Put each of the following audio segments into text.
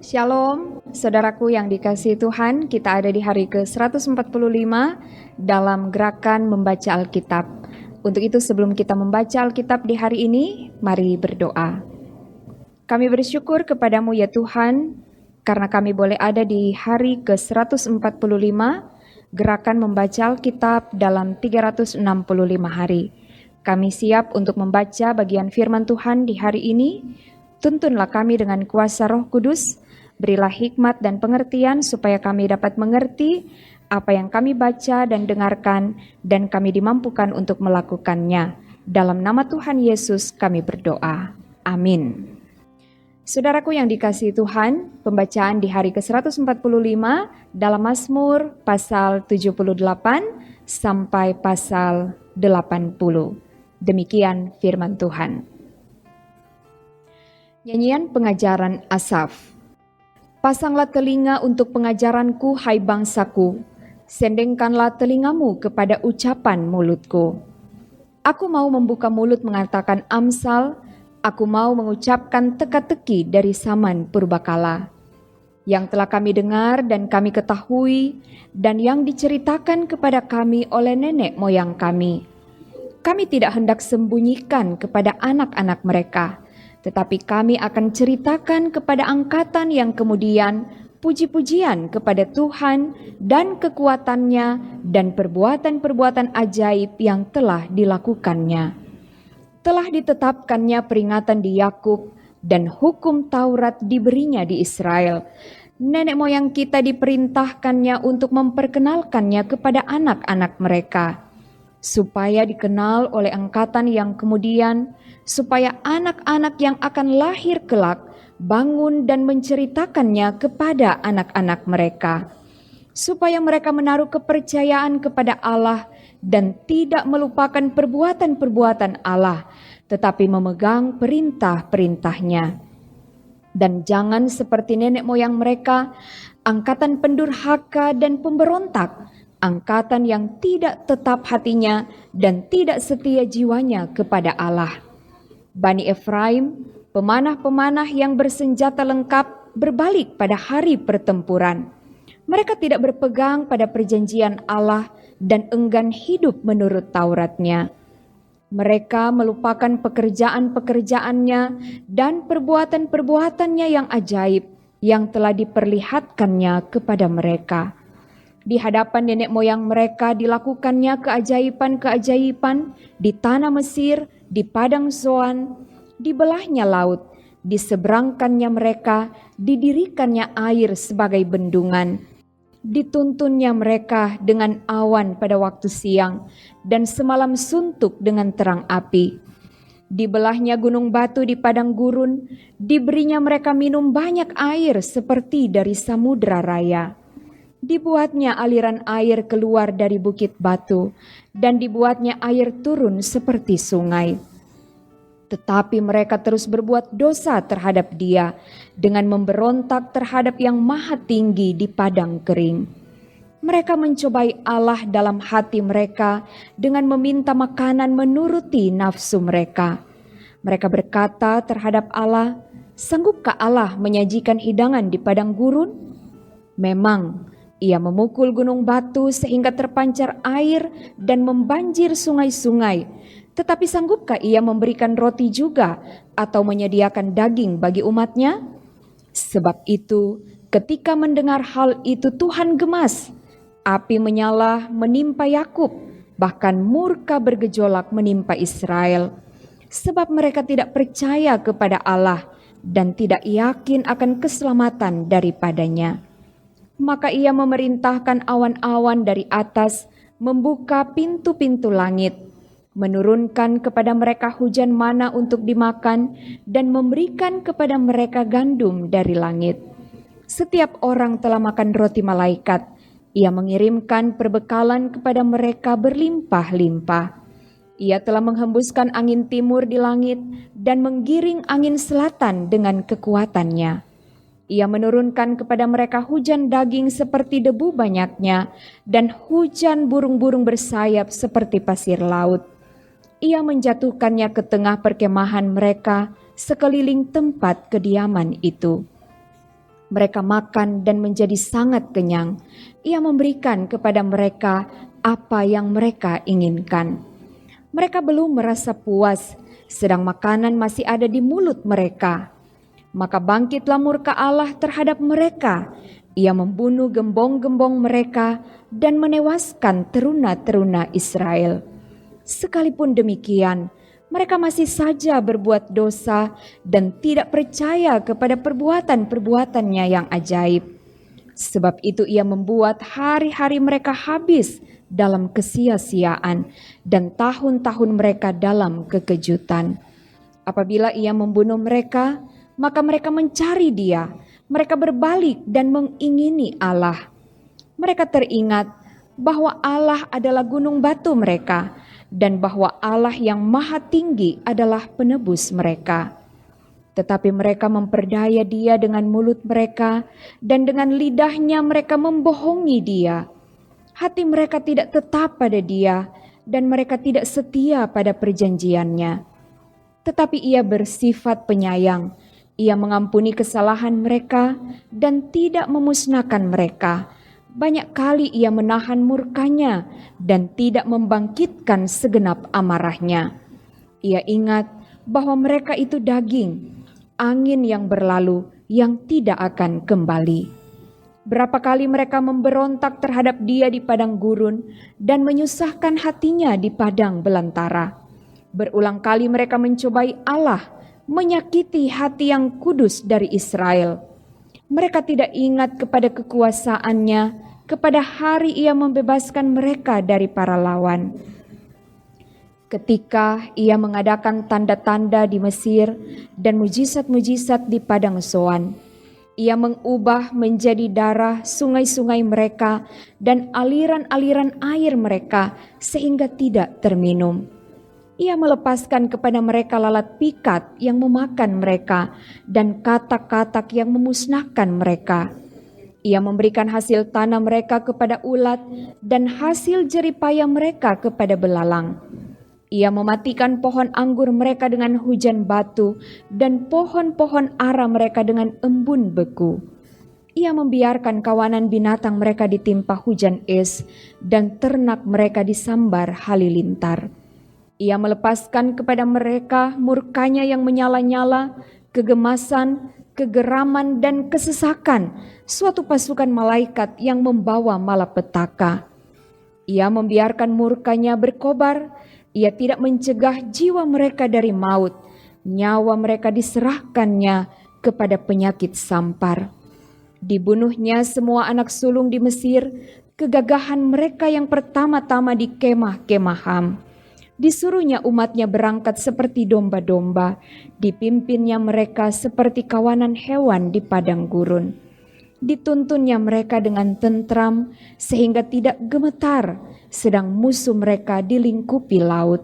Shalom, saudaraku yang dikasihi Tuhan, kita ada di hari ke-145 dalam gerakan membaca Alkitab. Untuk itu sebelum kita membaca Alkitab di hari ini, mari berdoa. Kami bersyukur kepadamu ya Tuhan, karena kami boleh ada di hari ke-145 gerakan membaca Alkitab dalam 365 hari. Kami siap untuk membaca bagian firman Tuhan di hari ini. Tuntunlah kami dengan kuasa Roh Kudus. Berilah hikmat dan pengertian supaya kami dapat mengerti apa yang kami baca dan dengarkan dan kami dimampukan untuk melakukannya. Dalam nama Tuhan Yesus kami berdoa. Amin. Saudaraku yang dikasihi Tuhan, pembacaan di hari ke-145 dalam Mazmur pasal 78 sampai pasal 80. Demikian firman Tuhan. Nyanyian pengajaran Asaf. Pasanglah telinga untuk pengajaranku, hai bangsaku. Sendengkanlah telingamu kepada ucapan mulutku. Aku mau membuka mulut mengatakan amsal. Aku mau mengucapkan teka-teki dari zaman purbakala. Yang telah kami dengar dan kami ketahui, dan yang diceritakan kepada kami oleh nenek moyang kami. Kami tidak hendak sembunyikan kepada anak-anak mereka, tetapi kami akan ceritakan kepada angkatan yang kemudian puji-pujian kepada Tuhan dan kekuatannya dan perbuatan-perbuatan ajaib yang telah dilakukannya. Telah ditetapkannya peringatan di Yakub dan hukum Taurat diberinya di Israel. Nenek moyang kita diperintahkannya untuk memperkenalkannya kepada anak-anak mereka, supaya dikenal oleh angkatan yang kemudian, supaya anak-anak yang akan lahir kelak bangun dan menceritakannya kepada anak-anak mereka, supaya mereka menaruh kepercayaan kepada Allah dan tidak melupakan perbuatan-perbuatan Allah, tetapi memegang perintah-perintahnya. Dan jangan seperti nenek moyang mereka, angkatan pendurhaka dan pemberontak, angkatan yang tidak tetap hatinya dan tidak setia jiwanya kepada Allah. Bani Efraim, pemanah-pemanah yang bersenjata lengkap, berbalik pada hari pertempuran. Mereka tidak berpegang pada perjanjian Allah dan enggan hidup menurut Tauratnya. Mereka melupakan pekerjaan-pekerjaannya dan perbuatan-perbuatannya yang ajaib yang telah diperlihatkannya kepada mereka. Di hadapan nenek moyang mereka dilakukannya keajaiban-keajaiban di tanah Mesir, di padang Zoan, dibelahnya laut, diseberangkannya mereka, didirikannya air sebagai bendungan. Dituntunnya mereka dengan awan pada waktu siang dan semalam suntuk dengan terang api. Dibelahnya gunung batu di padang gurun, diberinya mereka minum banyak air seperti dari samudra raya. Dibuatnya aliran air keluar dari bukit batu dan dibuatnya air turun seperti sungai. Tetapi mereka terus berbuat dosa terhadap Dia dengan memberontak terhadap Yang Maha Tinggi di padang kering. Mereka mencobai Allah dalam hati mereka dengan meminta makanan menuruti nafsu mereka. Mereka berkata terhadap Allah, "Sanggupkah Allah menyajikan hidangan di padang gurun?" Memang Ia memukul gunung batu sehingga terpancar air dan membanjir sungai-sungai. Tetapi sanggupkah Ia memberikan roti juga atau menyediakan daging bagi umatnya? Sebab itu, ketika mendengar hal itu Tuhan gemas. Api menyala menimpa Yakub, bahkan murka bergejolak menimpa Israel. Sebab mereka tidak percaya kepada Allah dan tidak yakin akan keselamatan daripadanya. Maka Ia memerintahkan awan-awan dari atas, membuka pintu-pintu langit, menurunkan kepada mereka hujan mana untuk dimakan, dan memberikan kepada mereka gandum dari langit. Setiap orang telah makan roti malaikat, Ia mengirimkan perbekalan kepada mereka berlimpah-limpah. Ia telah menghembuskan angin timur di langit dan menggiring angin selatan dengan kekuatannya. Ia menurunkan kepada mereka hujan daging seperti debu banyaknya, dan hujan burung-burung bersayap seperti pasir laut. Ia menjatuhkannya ke tengah perkemahan mereka, sekeliling tempat kediaman itu. Mereka makan dan menjadi sangat kenyang. Ia memberikan kepada mereka apa yang mereka inginkan. Mereka belum merasa puas, sedang makanan masih ada di mulut mereka. Maka bangkitlah murka Allah terhadap mereka. Ia membunuh gembong-gembong mereka dan menewaskan teruna-teruna Israel. Sekalipun demikian, mereka masih saja berbuat dosa dan tidak percaya kepada perbuatan-perbuatannya yang ajaib. Sebab itu ia membuat hari-hari mereka habis dalam kesia-siaan dan tahun-tahun mereka dalam kekejutan. Apabila ia membunuh mereka, maka mereka mencari dia. Mereka berbalik dan mengingini Allah. Mereka teringat bahwa Allah adalah gunung batu mereka, dan bahwa Allah yang maha tinggi adalah penebus mereka. Tetapi mereka memperdaya dia dengan mulut mereka, dan dengan lidahnya mereka membohongi dia. Hati mereka tidak tetap pada dia, dan mereka tidak setia pada perjanjiannya. Tetapi ia bersifat penyayang. Ia mengampuni kesalahan mereka dan tidak memusnahkan mereka. Banyak kali ia menahan murkanya dan tidak membangkitkan segenap amarahnya. Ia ingat bahwa mereka itu daging, angin yang berlalu yang tidak akan kembali. Berapa kali mereka memberontak terhadap dia di padang gurun dan menyusahkan hatinya di padang belantara. Berulang kali mereka mencobai Allah, menyakiti hati yang kudus dari Israel. Mereka tidak ingat kepada kekuasaannya, kepada hari ia membebaskan mereka dari para lawan. Ketika ia mengadakan tanda-tanda di Mesir dan mujizat-mujizat di padang Soan, ia mengubah menjadi darah sungai-sungai mereka dan aliran-aliran air mereka sehingga tidak terminum. Ia melepaskan kepada mereka lalat pikat yang memakan mereka dan katak-katak yang memusnahkan mereka. Ia memberikan hasil tanah mereka kepada ulat dan hasil jeripaya mereka kepada belalang. Ia mematikan pohon anggur mereka dengan hujan batu dan pohon-pohon ara mereka dengan embun beku. Ia membiarkan kawanan binatang mereka ditimpa hujan es dan ternak mereka disambar halilintar. Ia melepaskan kepada mereka murkanya yang menyala-nyala, kegemasan, kegeraman, dan kesesakan, suatu pasukan malaikat yang membawa malapetaka. Ia membiarkan murkanya berkobar, ia tidak mencegah jiwa mereka dari maut, nyawa mereka diserahkannya kepada penyakit sampar. Dibunuhnya semua anak sulung di Mesir, kegagahan mereka yang pertama-tama di kemah-kemah Ham. Disuruhnya umatnya berangkat seperti domba-domba, dipimpinnya mereka seperti kawanan hewan di padang gurun. Dituntunnya mereka dengan tentram sehingga tidak gemetar, sedang musuh mereka dilingkupi laut.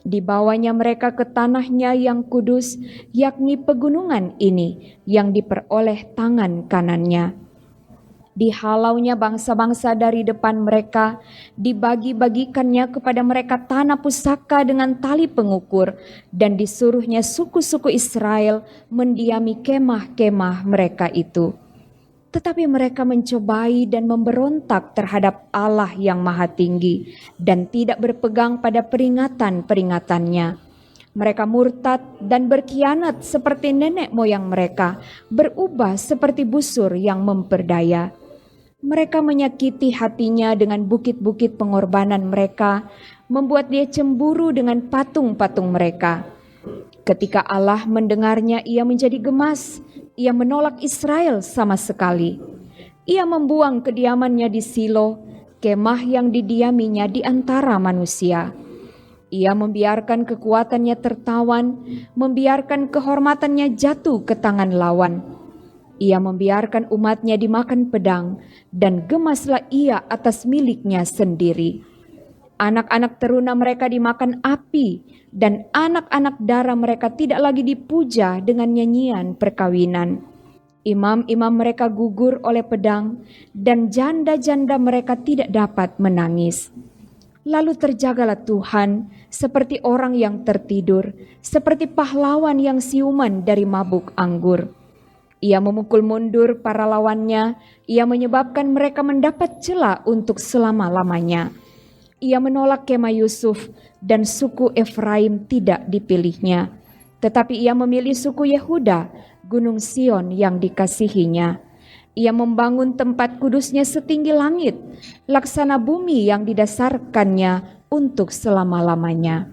Dibawanya mereka ke tanahnya yang kudus, yakni pegunungan ini yang diperoleh tangan kanannya. Dihalaunya bangsa-bangsa dari depan mereka, dibagi-bagikannya kepada mereka tanah pusaka dengan tali pengukur, dan disuruhnya suku-suku Israel mendiami kemah-kemah mereka itu. Tetapi mereka mencobai dan memberontak terhadap Allah yang Maha Tinggi dan tidak berpegang pada peringatan-peringatannya. Mereka murtad dan berkhianat seperti nenek moyang mereka, berubah seperti busur yang memperdaya. Mereka menyakiti hatinya dengan bukit-bukit pengorbanan mereka, membuat dia cemburu dengan patung-patung mereka. Ketika Allah mendengarnya, ia menjadi gemas. Ia menolak Israel sama sekali. Ia membuang kediamannya di Silo, kemah yang didiaminya di antara manusia. Ia membiarkan kekuatannya tertawan, membiarkan kehormatannya jatuh ke tangan lawan. Ia membiarkan umatnya dimakan pedang, dan gemaslah ia atas miliknya sendiri. Anak-anak teruna mereka dimakan api, dan anak-anak dara mereka tidak lagi dipuja dengan nyanyian perkawinan. Imam-imam mereka gugur oleh pedang, dan janda-janda mereka tidak dapat menangis. Lalu terjagalah Tuhan seperti orang yang tertidur, seperti pahlawan yang siuman dari mabuk anggur. Ia memukul mundur para lawannya, ia menyebabkan mereka mendapat celah untuk selama-lamanya. Ia menolak kemah Yusuf dan suku Efraim tidak dipilihnya. Tetapi ia memilih suku Yehuda, Gunung Sion yang dikasihinya. Ia membangun tempat kudusnya setinggi langit, laksana bumi yang didasarkannya untuk selama-lamanya.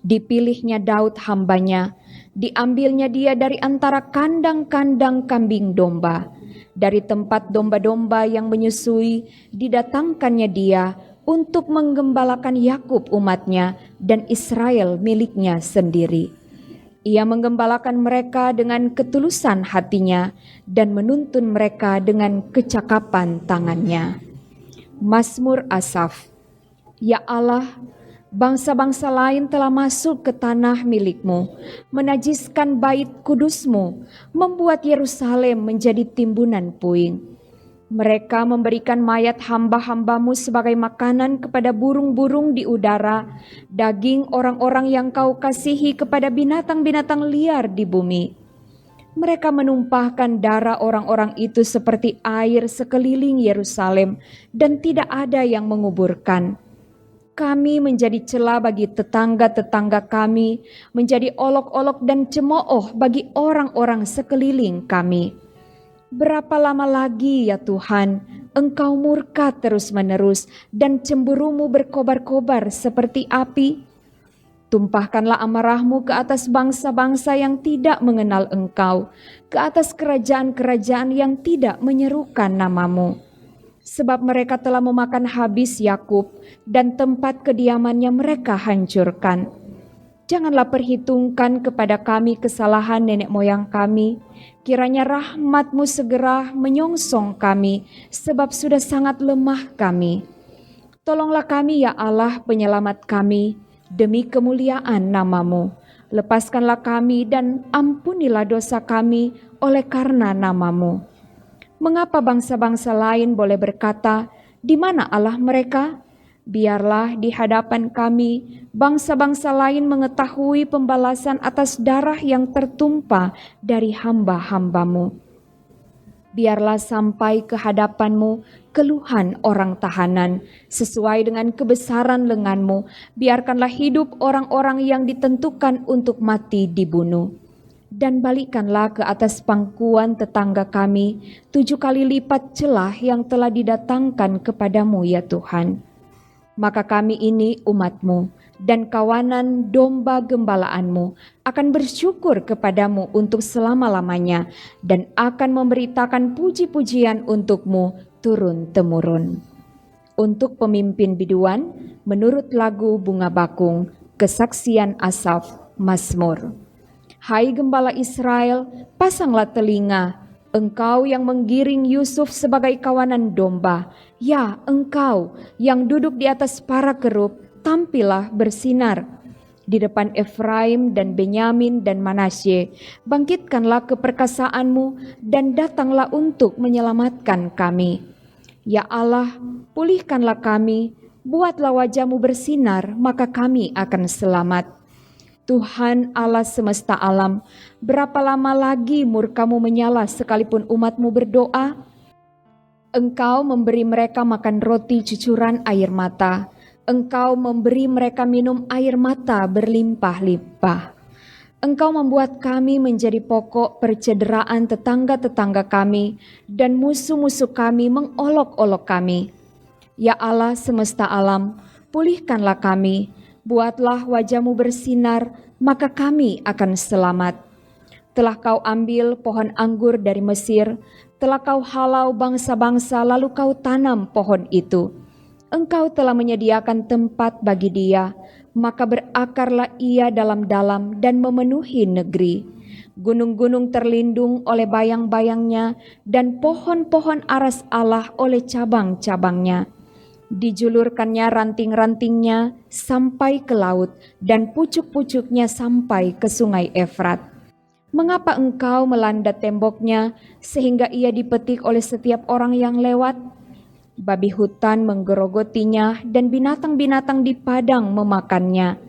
Dipilihnya Daud hambanya, diambilnya dia dari antara kandang-kandang kambing domba. Dari tempat domba-domba yang menyusui, didatangkannya dia untuk menggembalakan Yakub umatnya dan Israel miliknya sendiri. Ia menggembalakan mereka dengan ketulusan hatinya dan menuntun mereka dengan kecakapan tangannya. Mazmur Asaf. Ya Allah, bangsa-bangsa lain telah masuk ke tanah milik-Mu, menajiskan bait kudus-Mu, membuat Yerusalem menjadi timbunan puing. Mereka memberikan mayat hamba-hamba-Mu sebagai makanan kepada burung-burung di udara, daging orang-orang yang Kau kasihi kepada binatang-binatang liar di bumi. Mereka menumpahkan darah orang-orang itu seperti air sekeliling Yerusalem, dan tidak ada yang menguburkan. Kami menjadi celah bagi tetangga-tetangga kami, menjadi olok-olok dan cemooh bagi orang-orang sekeliling kami. Berapa lama lagi ya Tuhan, Engkau murka terus-menerus dan cemburumu berkobar-kobar seperti api? Tumpahkanlah amarahmu ke atas bangsa-bangsa yang tidak mengenal Engkau, ke atas kerajaan-kerajaan yang tidak menyerukan namamu. Sebab mereka telah memakan habis Yakub dan tempat kediamannya mereka hancurkan. Janganlah perhitungkan kepada kami kesalahan nenek moyang kami. Kiranya rahmat-Mu segera menyongsong kami, sebab sudah sangat lemah kami. Tolonglah kami ya Allah penyelamat kami, demi kemuliaan nama-Mu. Lepaskanlah kami dan ampunilah dosa kami oleh karena nama-Mu. Mengapa bangsa-bangsa lain boleh berkata, di mana Allah mereka? Biarlah di hadapan kami bangsa-bangsa lain mengetahui pembalasan atas darah yang tertumpah dari hamba-hamba-Mu. Biarlah sampai ke hadapan-Mu keluhan orang tahanan sesuai dengan kebesaran lengan-Mu. Biarkanlah hidup orang-orang yang ditentukan untuk mati dibunuh. Dan balikkanlah ke atas pangkuan tetangga kami 7 kali lipat celah yang telah didatangkan kepadamu ya Tuhan. Maka kami ini umat-Mu dan kawanan domba gembalaan-Mu akan bersyukur kepadamu untuk selama-lamanya dan akan memberitakan puji-pujian untuk-Mu turun-temurun. Untuk pemimpin biduan, menurut lagu Bunga Bakung, kesaksian Asaf, Mazmur. Hai Gembala Israel, pasanglah telinga, Engkau yang menggiring Yusuf sebagai kawanan domba. Ya, Engkau yang duduk di atas para kerub, tampillah bersinar. Di depan Efraim dan Benyamin dan Manasye, bangkitkanlah keperkasaanmu dan datanglah untuk menyelamatkan kami. Ya Allah, pulihkanlah kami, buatlah wajah-Mu bersinar, maka kami akan selamat. Tuhan Allah semesta alam, berapa lama lagi murka-Mu menyala sekalipun umat-Mu berdoa? Engkau memberi mereka makan roti cucuran air mata. Engkau memberi mereka minum air mata berlimpah-limpah. Engkau membuat kami menjadi pokok percederaan tetangga-tetangga kami, dan musuh-musuh kami mengolok-olok kami. Ya Allah semesta alam, pulihkanlah kami. Buatlah wajah-Mu bersinar, maka kami akan selamat. Telah Kau ambil pohon anggur dari Mesir, telah Kau halau bangsa-bangsa, lalu Kau tanam pohon itu. Engkau telah menyediakan tempat bagi dia, maka berakarlah ia dalam-dalam dan memenuhi negeri. Gunung-gunung terlindung oleh bayang-bayangnya, dan pohon-pohon aras Allah oleh cabang-cabangnya. Dijulurkannya ranting-rantingnya sampai ke laut dan pucuk-pucuknya sampai ke sungai Efrat. Mengapa engkau melanda temboknya sehingga ia dipetik oleh setiap orang yang lewat? Babi hutan menggerogotinya dan binatang-binatang di padang memakannya.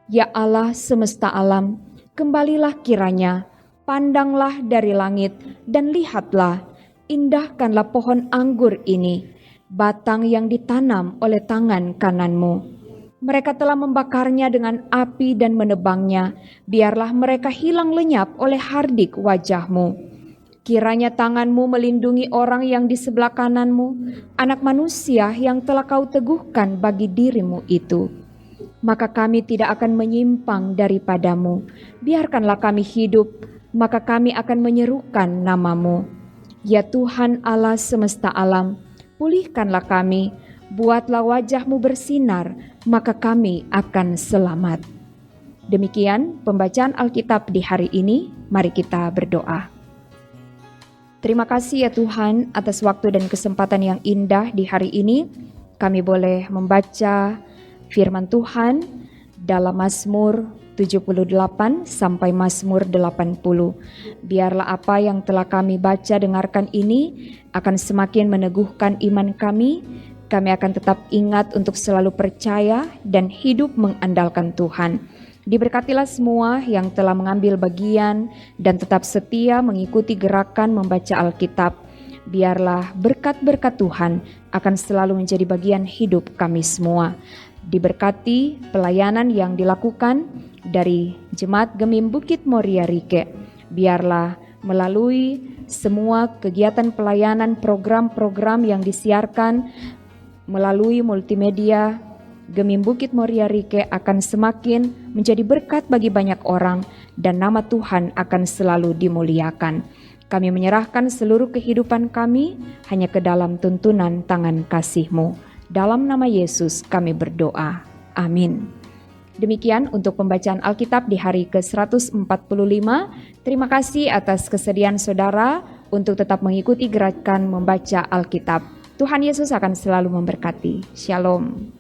Ya Allah semesta alam, kembalilah kiranya, pandanglah dari langit dan lihatlah, indahkanlah pohon anggur ini, batang yang ditanam oleh tangan kananmu. Mereka telah membakarnya dengan api dan menebangnya, biarlah mereka hilang lenyap oleh hardik wajahmu. Kiranya tanganmu melindungi orang yang di sebelah kananmu, anak manusia yang telah kau teguhkan bagi dirimu itu. Maka kami tidak akan menyimpang daripadamu, biarkanlah kami hidup, maka kami akan menyerukan namamu. Ya Tuhan Allah semesta alam, pulihkanlah kami, buatlah wajahmu bersinar, maka kami akan selamat. Demikian pembacaan Alkitab di hari ini, mari kita berdoa. Terima kasih ya Tuhan atas waktu dan kesempatan yang indah di hari ini. Kami boleh membaca firman Tuhan dalam Mazmur 78 sampai Mazmur 80. Biarlah apa yang telah kami baca dengarkan ini akan semakin meneguhkan iman kami. Kami akan tetap ingat untuk selalu percaya dan hidup mengandalkan Tuhan. Diberkatilah semua yang telah mengambil bagian dan tetap setia mengikuti gerakan membaca Alkitab. Biarlah berkat-berkat Tuhan akan selalu menjadi bagian hidup kami semua. Diberkati pelayanan yang dilakukan dari Jemaat Gemim Bukit Moria Rike. Biarlah melalui semua kegiatan pelayanan program-program yang disiarkan melalui multimedia, Gemim Bukit Moria Rike akan semakin menjadi berkat bagi banyak orang dan nama Tuhan akan selalu dimuliakan. Kami menyerahkan seluruh kehidupan kami hanya ke dalam tuntunan tangan kasih-Mu. Dalam nama Yesus kami berdoa. Amin. Demikian untuk pembacaan Alkitab di hari ke-145. Terima kasih atas kesediaan saudara untuk tetap mengikuti gerakan membaca Alkitab. Tuhan Yesus akan selalu memberkati. Shalom.